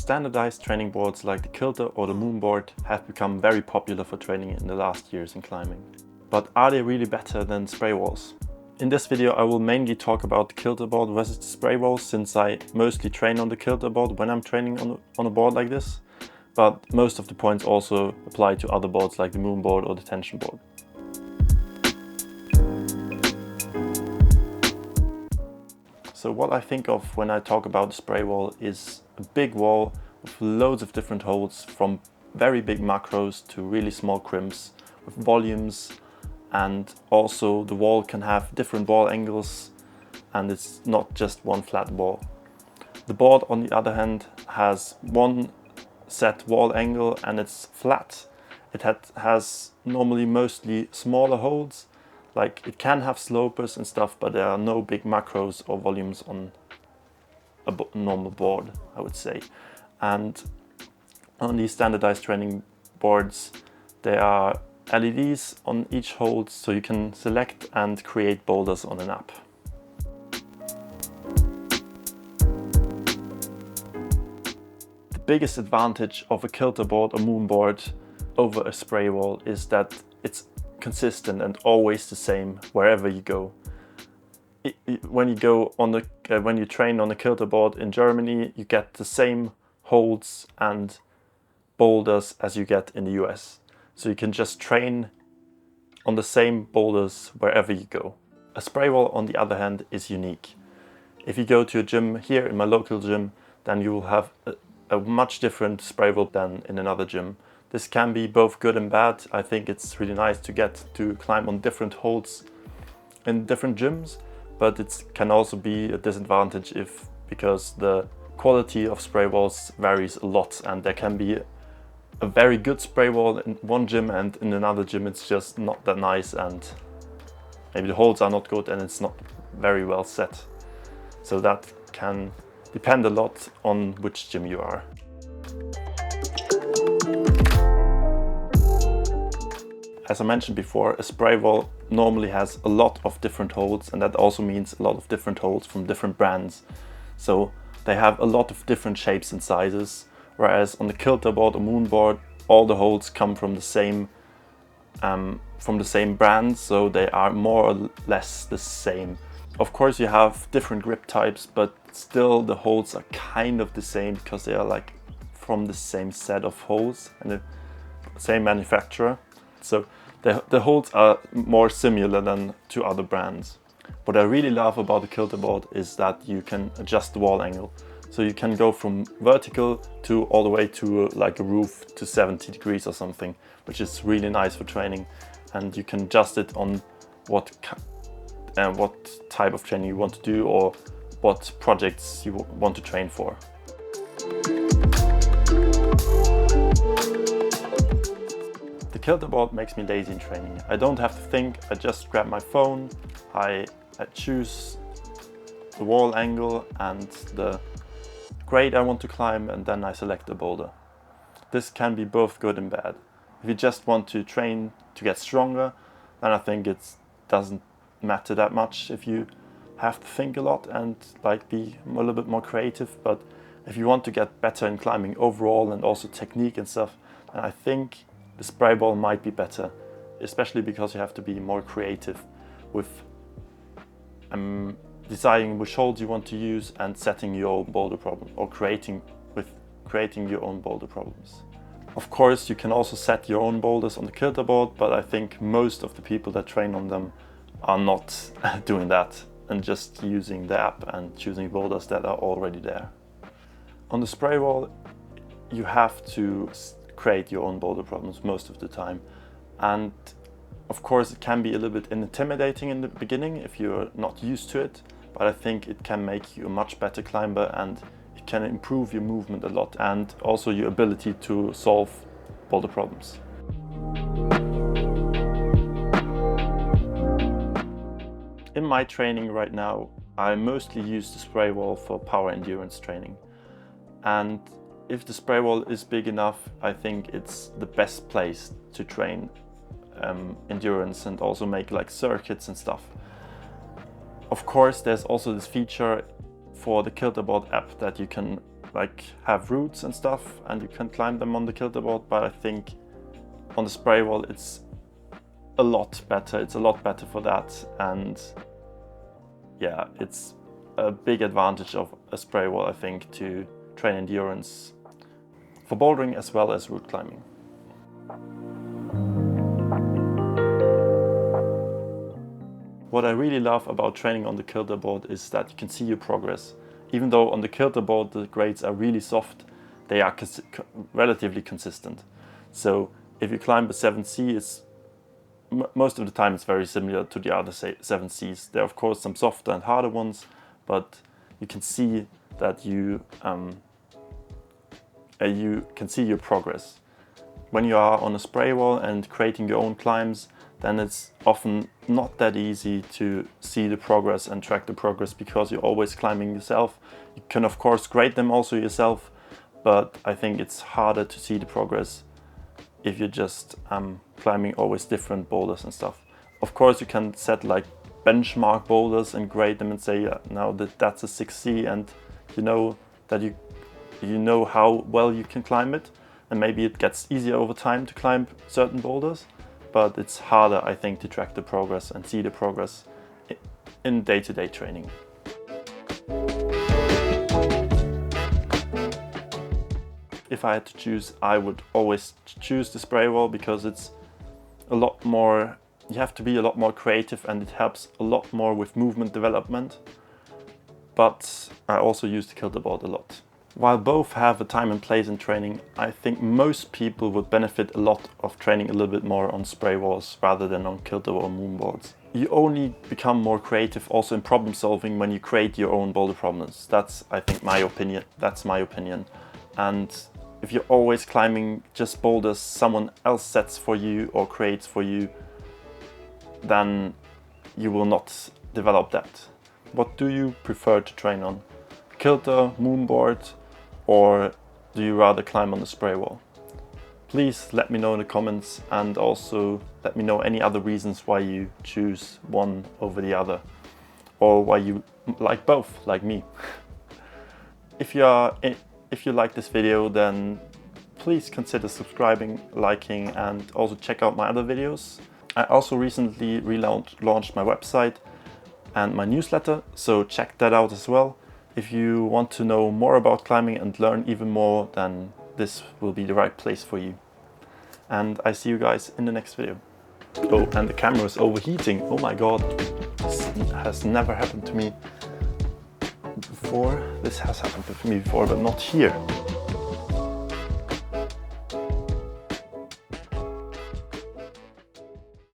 Standardized training boards like the Kilter or the Moonboard have become very popular for training in the last years in climbing. But are they really better than Spraywalls? In this video I will mainly talk about the Kilterboard versus the Spraywall, since I mostly train on the Kilterboard when I'm training on a board like this. But most of the points also apply to other boards like the Moonboard or the tension board. So what I think of when I talk about the Spraywall is a big wall with loads of different holds, from very big macros to really small crimps with volumes, and also the wall can have different wall angles and it's not just one flat wall. The board on the other hand has one set wall angle and it's flat. It has normally mostly smaller holds. Like, it can have slopers and stuff, but there are no big macros or volumes on a normal board, I would say. And on these standardized training boards, there are LEDs on each hold, so you can select and create boulders on an app. The biggest advantage of a Kilterboard or Moonboard over a Spraywall is that it's consistent and always the same wherever you go. When you train on a Kilterboard in Germany, you get the same holds and boulders as you get in the US. So you can just train on the same boulders wherever you go. A Spraywall, on the other hand, is unique. If you go to a gym here in my local gym, then you will have a much different Spraywall than in another gym. This can be both good and bad. I think it's really nice to get to climb on different holds in different gyms, but it can also be a disadvantage because the quality of Spraywalls varies a lot, and there can be a very good Spraywall in one gym and in another gym it's just not that nice, and maybe the holds are not good and it's not very well set. So that can depend a lot on which gym you are. As I mentioned before, a Spraywall normally has a lot of different holds, and that also means a lot of different holds from different brands. So they have a lot of different shapes and sizes, whereas on the Kilterboard or Moonboard, all the holds come from the same brand, so they are more or less the same. Of course you have different grip types, but still the holds are kind of the same because they are like from the same set of holes and the same manufacturer. So the holds are more similar than to other brands. What I really love about the Kilterboard is that you can adjust the wall angle. So you can go from vertical to all the way to like a roof to 70 degrees or something, which is really nice for training. And you can adjust it on what type of training you want to do or what projects you want to train for. The Kilterboard makes me lazy in training. I don't have to think, I just grab my phone, I choose the wall angle and the grade I want to climb, and then I select the boulder. This can be both good and bad. If you just want to train to get stronger, then I think it doesn't matter that much if you have to think a lot and like be a little bit more creative. But if you want to get better in climbing overall and also technique and stuff, then I think the Spraywall might be better, especially because you have to be more creative with deciding which holds you want to use and setting your own boulder problem, or creating your own boulder problems. Of course you can also set your own boulders on the Kilterboard, but I think most of the people that train on them are not doing that and just using the app and choosing boulders that are already there. On the Spraywall you have to create your own boulder problems most of the time, and of course it can be a little bit intimidating in the beginning if you're not used to it, but I think it can make you a much better climber and it can improve your movement a lot and also your ability to solve boulder problems. In my training right now, I mostly use the Spraywall for power endurance training. And if the Spraywall is big enough, I think it's the best place to train endurance and also make like circuits and stuff. Of course, there's also this feature for the Kilterboard app that you can like have roots and stuff, and you can climb them on the Kilterboard, but I think on the Spraywall it's a lot better. It's a lot better for that, and yeah, it's a big advantage of a Spraywall, I think, to train endurance for bouldering as well as route climbing. What I really love about training on the Kilterboard is that you can see your progress. Even though on the Kilterboard the grades are really soft, they are relatively consistent. So if you climb a 7C, it's most of the time it's very similar to the other 7Cs. There are of course some softer and harder ones, but you can see that you can see your progress. When you are on a Spraywall and creating your own climbs, then it's often not that easy to see the progress and track the progress, because you're always climbing yourself. You can of course grade them also yourself, but I think it's harder to see the progress if you're just climbing always different boulders and stuff. Of course you can set like benchmark boulders and grade them and say, yeah, now that's a 6C, and you know that you know how well you can climb it, and maybe it gets easier over time to climb certain boulders. But it's harder, I think, to track the progress and see the progress in day-to-day training. If I had to choose, I would always choose the Spraywall, because it's a lot more, you have to be a lot more creative, and it helps a lot more with movement development. But I also use the Kilterboard a lot. While both have a time and place in training, I think most people would benefit a lot of training a little bit more on Spraywalls rather than on Kilterboard or moonboards. You only become more creative also in problem solving when you create your own boulder problems. That's, I think, my opinion. That's my opinion. And if you're always climbing just boulders someone else sets for you or creates for you, then you will not develop that. What do you prefer to train on? Kilter, moonboard, or do you rather climb on the Spraywall? Please let me know in the comments, and also let me know any other reasons why you choose one over the other, or why you like both, like me. If you like this video, then please consider subscribing, liking, and also check out my other videos. I also recently relaunched my website and my newsletter, so check that out as well. If you want to know more about climbing and learn even more, then this will be the right place for you. And I see you guys in the next video. Oh, and the camera is overheating. Oh my god. This has never happened to me before. This has happened to me before, but not here.